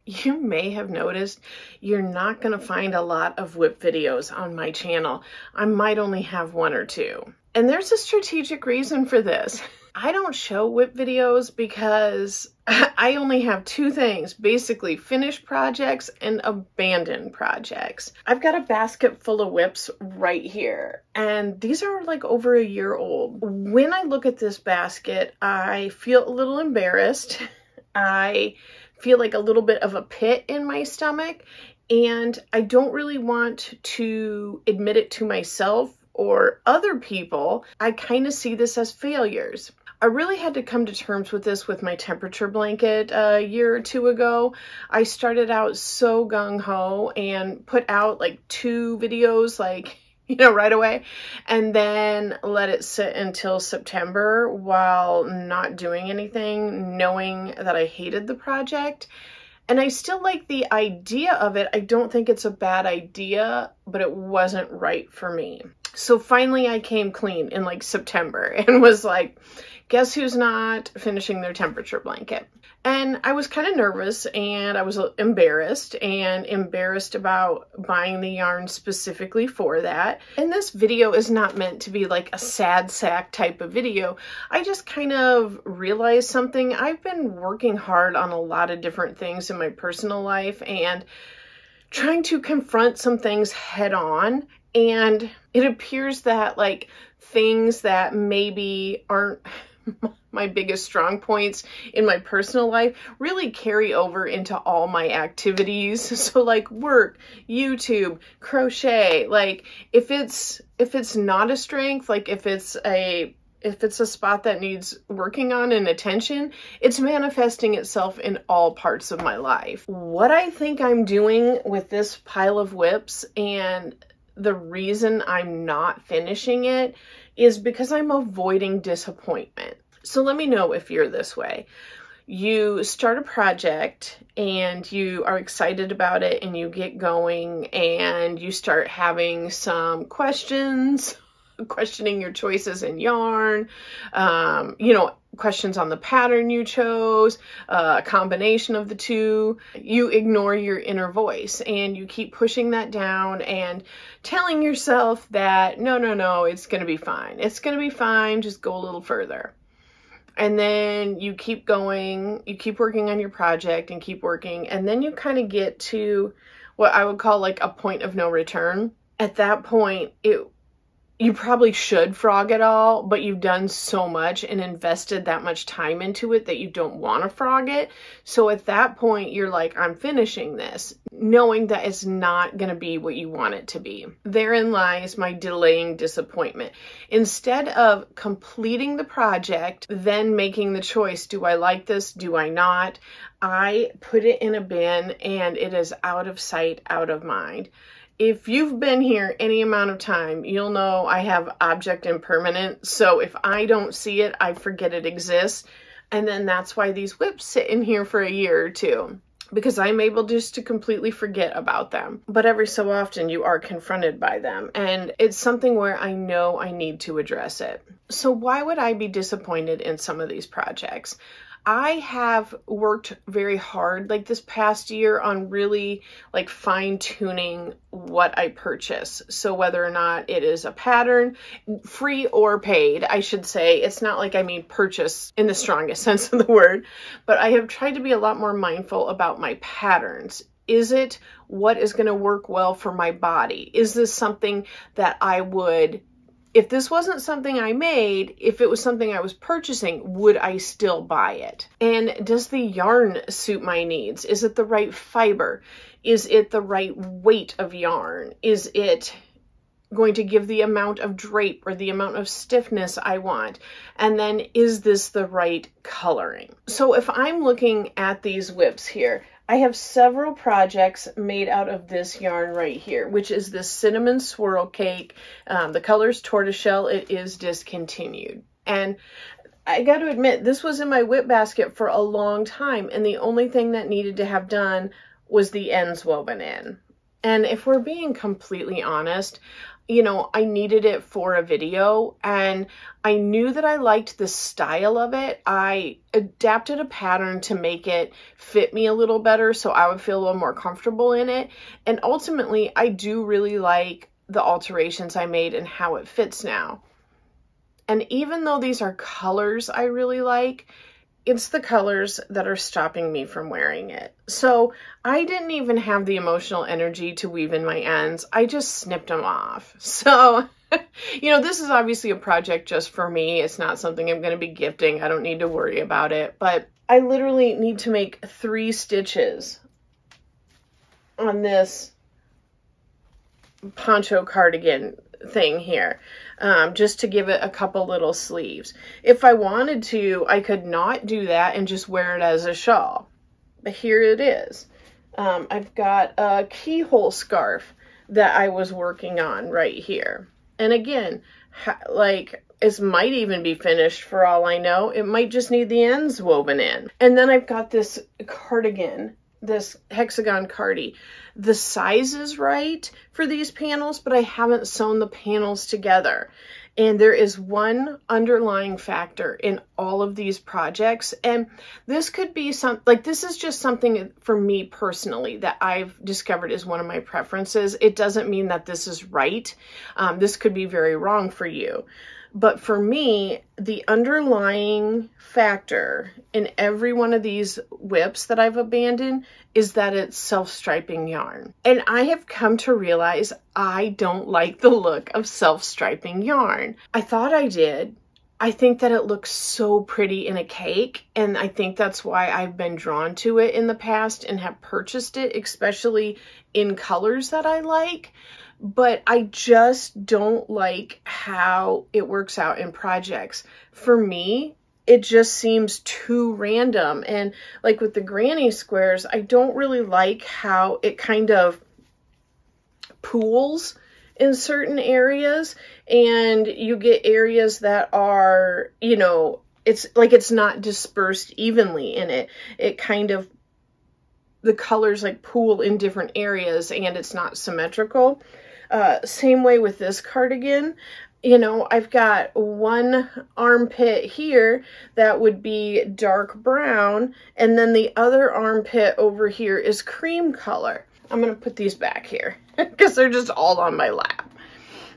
You may have noticed you're not going to find a lot of WIP videos on my channel. I might only have one or two. And there's a strategic reason for this. I don't show WIP videos because I only have two things, basically finished projects and abandoned projects. I've got a basket full of WIPs right here, and these are like over a year old. When I look at this basket, I feel a little embarrassed. I feel like a little bit of a pit in my stomach, and I don't really want to admit it to myself or other people. I kind of see this as failures. I really had to come to terms with this with my temperature blanket a year or two ago. I started out so gung-ho and put out like 2 videos right away, and then let it sit until September while not doing anything, knowing that I hated the project. And I still like the idea of it. I don't think it's a bad idea, but it wasn't right for me. So finally I came clean in like September and was like, guess who's not finishing their temperature blanket? And I was kind of nervous, and I was embarrassed about buying the yarn specifically for that. And this video is not meant to be like a sad sack type of video. I just kind of realized something. I've been working hard on a lot of different things in my personal life and trying to confront some things head on. And it appears that like things that maybe aren't my biggest strong points in my personal life really carry over into all my activities. So like work, YouTube, crochet, like if it's not a strength, like if it's a spot that needs working on and attention, it's manifesting itself in all parts of my life. What I think I'm doing with this pile of WIPs, and the reason I'm not finishing it, is because I'm avoiding disappointment. So let me know if you're this way. You start a project and you are excited about it and you get going and you start having some questions, questioning your choices in yarn, questions on the pattern you chose, a combination of the two. You ignore your inner voice and you keep pushing that down and telling yourself that, no, it's going to be fine. It's going to be fine. Just go a little further. And then you keep going, you keep working on your project and keep working. And then you kind of get to what I would call like a point of no return. At that point, you probably should frog it all, but you've done so much and invested that much time into it that you don't want to frog it. So at that point, you're like, I'm finishing this, knowing that it's not going to be what you want it to be. Therein lies my delaying disappointment. Instead of completing the project, then making the choice, do I like this? Do I not? I put it in a bin and it is out of sight, out of mind. If you've been here any amount of time, you'll know I have object impermanence. So if I don't see it, I forget it exists. And then that's why these WIPs sit in here for a year or two, because I'm able just to completely forget about them. But every so often you are confronted by them, and it's something where I know I need to address it. So why would I be disappointed in some of these projects? I have worked very hard like this past year on really like fine-tuning what I purchase. So whether or not it is a pattern, free or paid, I should say. It's not like I mean purchase in the strongest sense of the word, but I have tried to be a lot more mindful about my patterns. Is it what is going to work well for my body? Is this something that I would... If this wasn't something I made, if it was something I was purchasing, would I still buy it? And does the yarn suit my needs? Is it the right fiber? Is it the right weight of yarn? Is it going to give the amount of drape or the amount of stiffness I want? And then is this the right coloring? So if I'm looking at these WIPs here, I have several projects made out of this yarn right here, which is this cinnamon swirl cake. The color's tortoiseshell. It is discontinued. And I got to admit, this was in my WIP basket for a long time, and the only thing that needed to have done was the ends woven in. And if we're being completely honest, you know, I needed it for a video, and I knew that I liked the style of it. I adapted a pattern to make it fit me a little better so I would feel a little more comfortable in it. And ultimately, I do really like the alterations I made and how it fits now. And even though these are colors I really like, it's the colors that are stopping me from wearing it. So I didn't even have the emotional energy to weave in my ends. I just snipped them off. So, you know, this is obviously a project just for me. It's not something I'm going to be gifting. I don't need to worry about it. But I literally need to make 3 stitches on this poncho cardigan thing here, just to give it a couple little sleeves. If I wanted to, I could not do that and just wear it as a shawl. But here it is. I've got a keyhole scarf that I was working on right here. And again, like, this might even be finished for all I know. It might just need the ends woven in. And then I've got this cardigan, this hexagon cardi. The size is right for these panels, but I haven't sewn the panels together. And there is one underlying factor in all of these projects. And this could be this is just something for me personally that I've discovered is one of my preferences. It doesn't mean that this is right. This could be very wrong for you. But for me, the underlying factor in every one of these WIPs that I've abandoned is that it's self-striping yarn. And I have come to realize I don't like the look of self-striping yarn. I thought I did. I think that it looks so pretty in a cake, and I think that's why I've been drawn to it in the past and have purchased it, especially in colors that I like. But I just don't like how it works out in projects. For me, it just seems too random. And like with the granny squares, I don't really like how it kind of pools in certain areas, and you get areas that are, you know, it's like it's not dispersed evenly in it. It kind of, the colors like pool in different areas and it's not symmetrical. Same way with this cardigan. You know, I've got one armpit here that would be dark brown, and then the other armpit over here is cream color. I'm going to put these back here because they're just all on my lap.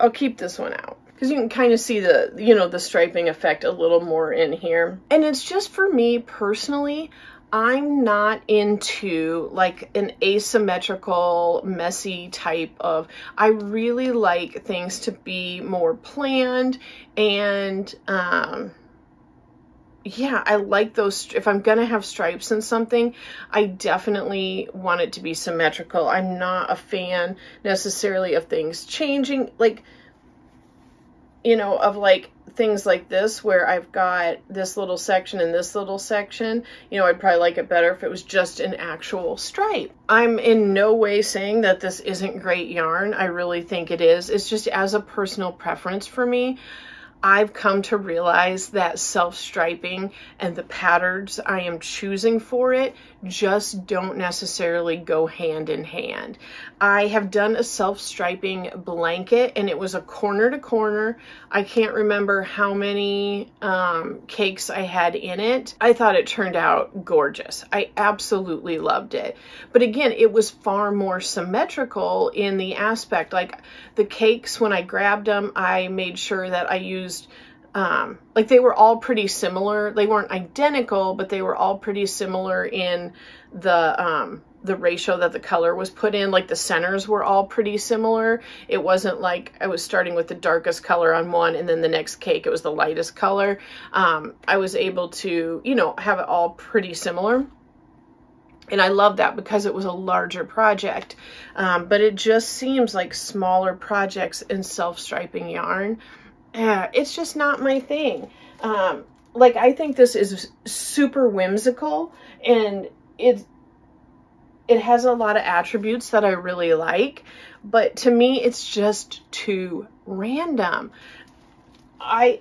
I'll keep this one out because you can kind of see the, you know, the striping effect a little more in here. And it's just, for me personally, I'm not into like an asymmetrical, messy type of, I really like things to be more planned, and yeah, I like those. If I'm gonna have stripes in something, I definitely want it to be symmetrical. I'm not a fan necessarily of things changing, like, you know, of like things like this where I've got this little section and this little section. You know, I'd probably like it better if it was just an actual stripe. I'm in no way saying that this isn't great yarn. I really think it is. It's just as a personal preference for me. I've come to realize that self-striping and the patterns I am choosing for it just don't necessarily go hand in hand. I have done a self-striping blanket, and it was a corner to corner. I can't remember how many cakes I had in it. I thought it turned out gorgeous. I absolutely loved it. But again, it was far more symmetrical in the aspect, like the cakes, when I grabbed them, I made sure that I used like they were all pretty similar. They weren't identical, but they were all pretty similar in the ratio that the color was put in. Like the centers were all pretty similar. It wasn't like I was starting with the darkest color on one and then the next cake it was the lightest color. I was able to, you know, have it all pretty similar. And I love that because it was a larger project. But it just seems like smaller projects in self-striping yarn, it's just not my thing. Like, I think this is super whimsical, and it has a lot of attributes that I really like, but to me it's just too random. I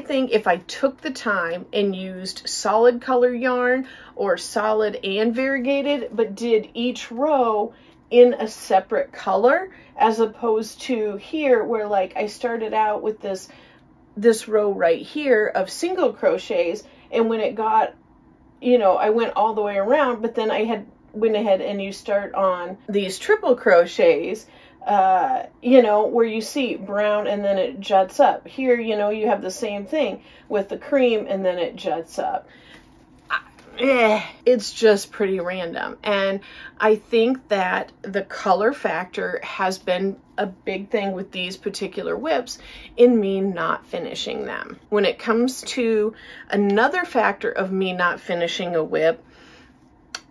think if I took the time and used solid color yarn or solid and variegated, but did each row in a separate color, as opposed to here where like I started out with this row right here of single crochets, and when it got, you know, I went all the way around, but then I went ahead and you start on these triple crochets, you know, where you see brown and then it juts up. Here, you know, you have the same thing with the cream and then it juts up. It's just pretty random. And I think that the color factor has been a big thing with these particular WIPs in me not finishing them. When it comes to another factor of me not finishing a WIP,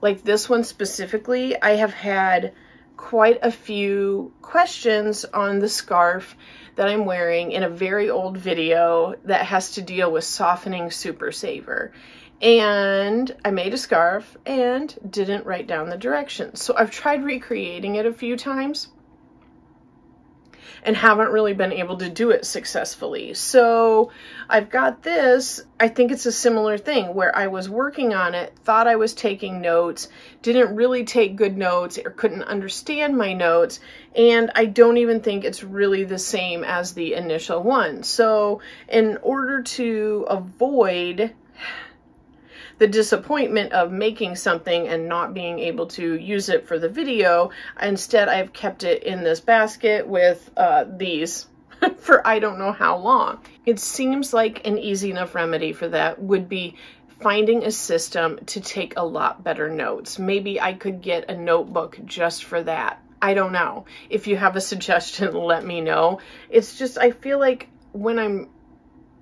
like this one specifically, I have had quite a few questions on the scarf that I'm wearing in a very old video that has to deal with softening Super Saver. And I made a scarf and didn't write down the directions. So I've tried recreating it a few times and haven't really been able to do it successfully. So I've got this. I think it's a similar thing where I was working on it, thought I was taking notes, didn't really take good notes or couldn't understand my notes, and I don't even think it's really the same as the initial one. So in order to avoid the disappointment of making something and not being able to use it for the video, instead I've kept it in this basket with these for I don't know how long. It seems like an easy enough remedy for that would be finding a system to take a lot better notes. Maybe I could get a notebook just for that. I don't know. If you have a suggestion, let me know. It's just, I feel like when I'm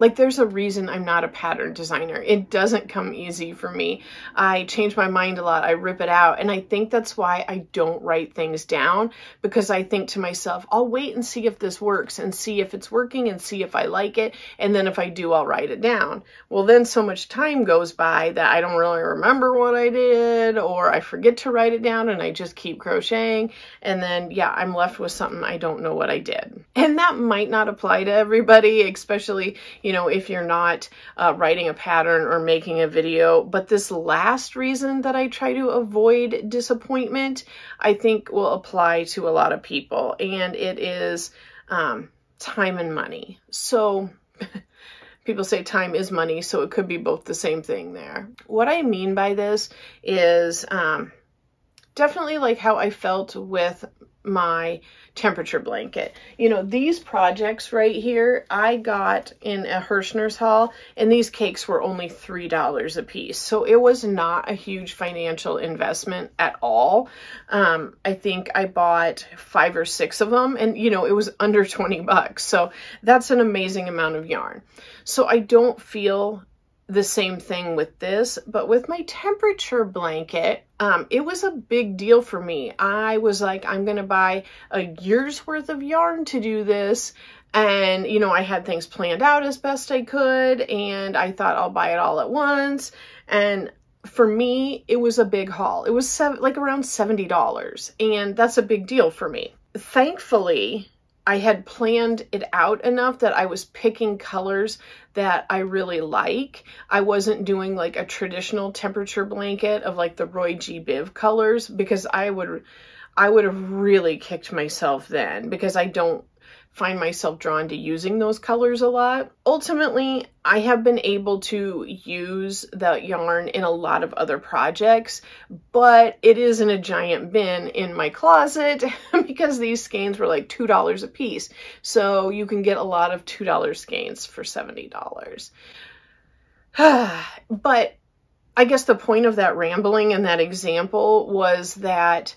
like, there's a reason I'm not a pattern designer. It doesn't come easy for me. I change my mind a lot. I rip it out. And I think that's why I don't write things down, because I think to myself, I'll wait and see if this works and see if it's working and see if I like it. And then if I do, I'll write it down. Well, then so much time goes by that I don't really remember what I did, or I forget to write it down and I just keep crocheting. And then, yeah, I'm left with something I don't know what I did. And that might not apply to everybody, especially, you know, if you're not writing a pattern or making a video. But this last reason that I try to avoid disappointment, I think will apply to a lot of people, and it is time and money. So people say time is money, so it could be both the same thing there. What I mean by this is definitely like how I felt with my temperature blanket. You know, these projects right here, I got in a Hirschner's haul, and these cakes were only $3 a piece. So it was not a huge financial investment at all. I think I bought 5 or 6 of them, and you know, it was under 20 bucks. So that's an amazing amount of yarn. So I don't feel the same thing with this, but with my temperature blanket, it was a big deal for me. I was like, I'm gonna buy a year's worth of yarn to do this, and you know, I had things planned out as best I could, and I thought I'll buy it all at once. And for me, it was a big haul. It was like around $70, and that's a big deal for me. Thankfully, I had planned it out enough that I was picking colors that I really like. I wasn't doing like a traditional temperature blanket of like the Roy G. Biv colors, because I would have really kicked myself then, because I don't find myself drawn to using those colors a lot. Ultimately, I have been able to use that yarn in a lot of other projects, but it is in a giant bin in my closet because these skeins were like $2 a piece. So you can get a lot of $2 skeins for $70. But I guess the point of that rambling and that example was that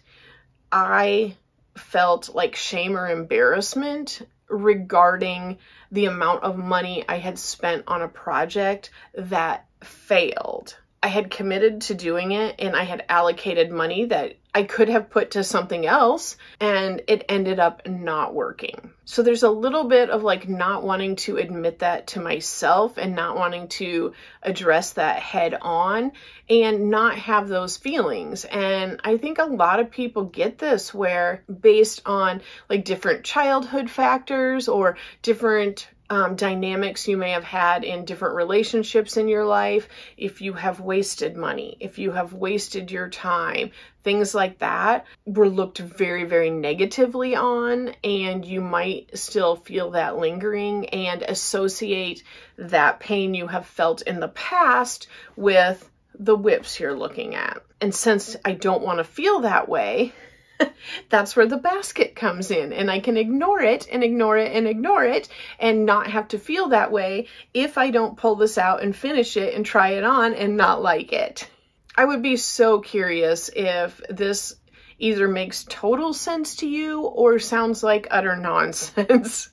I felt like shame or embarrassment regarding the amount of money I had spent on a project that failed. I had committed to doing it, and I had allocated money that I could have put to something else, and it ended up not working. So there's a little bit of like not wanting to admit that to myself and not wanting to address that head on and not have those feelings. And I think a lot of people get this, where based on like different childhood factors or different dynamics you may have had in different relationships in your life, if you have wasted money, if you have wasted your time, things like that were looked very, very negatively on, and you might still feel that lingering and associate that pain you have felt in the past with the WIPs you're looking at. And since I don't want to feel that way, that's where the basket comes in, and I can ignore it and ignore it and ignore it and not have to feel that way if I don't pull this out and finish it and try it on and not like it. I would be so curious if this either makes total sense to you or sounds like utter nonsense.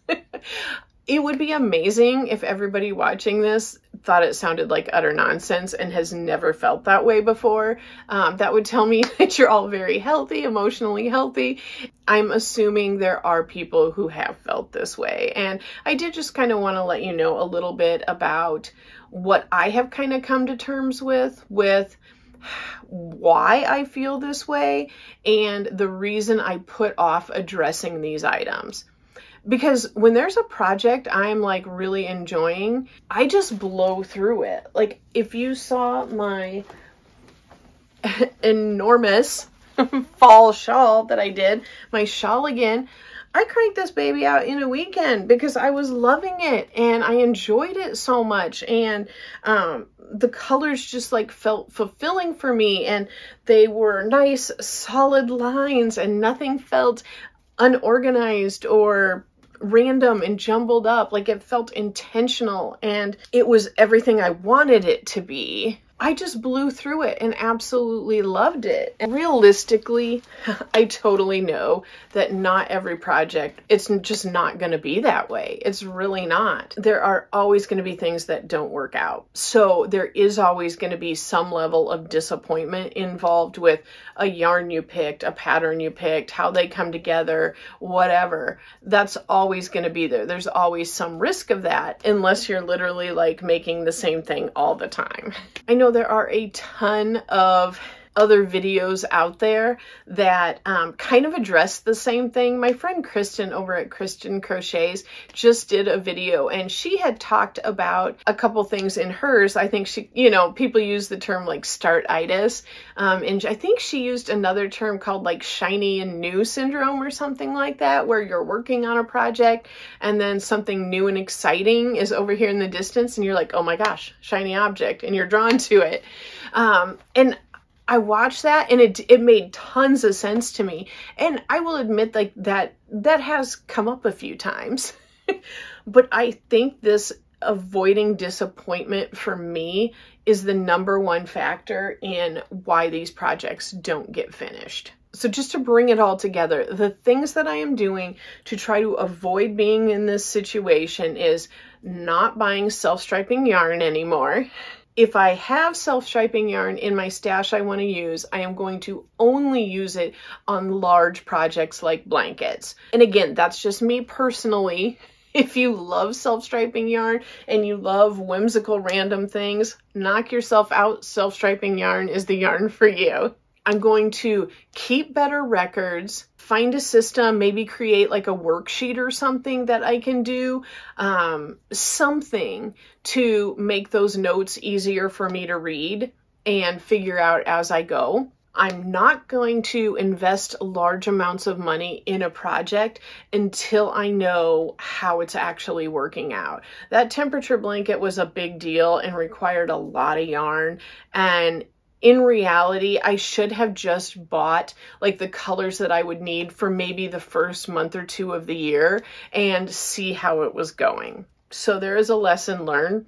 It would be amazing if everybody watching this thought it sounded like utter nonsense and has never felt that way before. That would tell me that you're all very healthy, emotionally healthy. I'm assuming there are people who have felt this way. And I did just kind of want to let you know a little bit about what I have kind of come to terms with why I feel this way and the reason I put off addressing these items. Because when there's a project I'm like really enjoying, I just blow through it. Like if you saw my enormous fall shawl that I did, my shawl again, I cranked this baby out in a weekend because I was loving it and I enjoyed it so much. And the colors just like felt fulfilling for me, and they were nice, solid lines, and nothing felt unorganized or random and jumbled up. Like it felt intentional and it was everything I wanted it to be. I just blew through it and absolutely loved it. And realistically, I totally know that not every project, it's just not going to be that way. It's really not. There are always going to be things that don't work out. So there is always going to be some level of disappointment involved with a yarn you picked, a pattern you picked, how they come together, whatever. That's always going to be there. There's always some risk of that unless you're literally like making the same thing all the time. I know there are a ton of other videos out there that kind of address the same thing. My friend Kristen over at Kristen Crochets just did a video, and she had talked about a couple things in hers. I think she, you know, people use the term like startitis, and I think she used another term called like shiny and new syndrome or something like that, where you're working on a project and then something new and exciting is over here in the distance and you're like, oh my gosh, shiny object, and you're drawn to it. And I watched that and it made tons of sense to me. And I will admit like that has come up a few times. But I think this avoiding disappointment for me is the #1 factor in why these projects don't get finished. So just to bring it all together, the things that I am doing to try to avoid being in this situation is not buying self-striping yarn anymore. If I have self-striping yarn in my stash I want to use, I am going to only use it on large projects like blankets. And again, that's just me personally. If you love self-striping yarn and you love whimsical random things, knock yourself out. Self-striping yarn is the yarn for you. I'm going to keep better records, find a system, maybe create like a worksheet or something that I can do, something to make those notes easier for me to read and figure out as I go. I'm not going to invest large amounts of money in a project until I know how it's actually working out. That temperature blanket was a big deal and required a lot of yarn, and in reality, I should have just bought like the colors that I would need for maybe the first month or two of the year and see how it was going. So there is a lesson learned.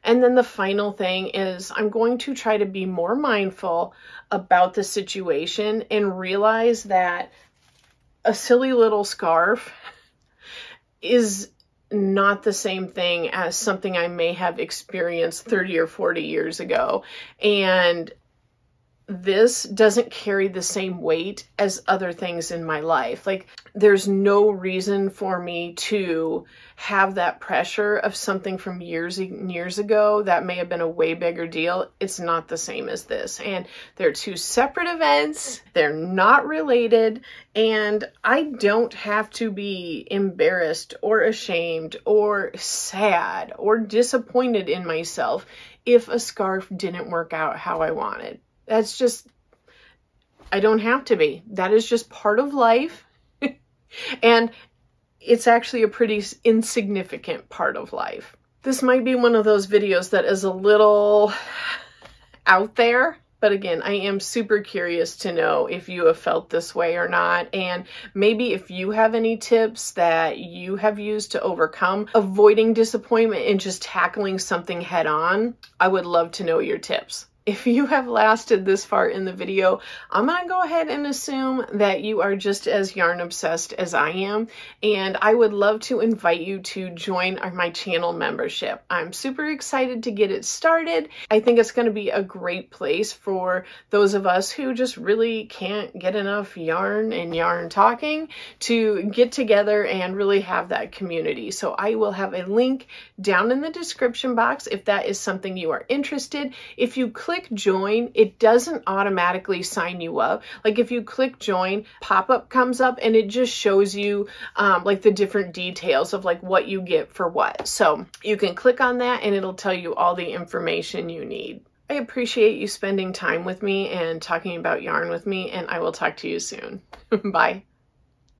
And then the final thing is I'm going to try to be more mindful about the situation and realize that a silly little scarf is not the same thing as something I may have experienced 30 or 40 years ago. And this doesn't carry the same weight as other things in my life. Like, there's no reason for me to have that pressure of something from years and years ago that may have been a way bigger deal. It's not the same as this. And they're two separate events. They're not related. And I don't have to be embarrassed or ashamed or sad or disappointed in myself if a scarf didn't work out how I wanted. That's just, I don't have to be. That is just part of life. And it's actually a pretty insignificant part of life. This might be one of those videos that is a little out there. But again, I am super curious to know if you have felt this way or not. And maybe if you have any tips that you have used to overcome avoiding disappointment and just tackling something head on, I would love to know your tips. If you have lasted this far in the video, I'm going to go ahead and assume that you are just as yarn obsessed as I am, and I would love to invite you to join my channel membership. I'm super excited to get it started. I think it's going to be a great place for those of us who just really can't get enough yarn and yarn talking to get together and really have that community. So I will have a link down in the description box if that is something you are interested. If you click join, it doesn't automatically sign you up. Like if you click join, pop-up comes up and it just shows you like the different details of like what you get for what. So you can click on that and it'll tell you all the information you need. I appreciate you spending time with me and talking about yarn with me, and I will talk to you soon. Bye.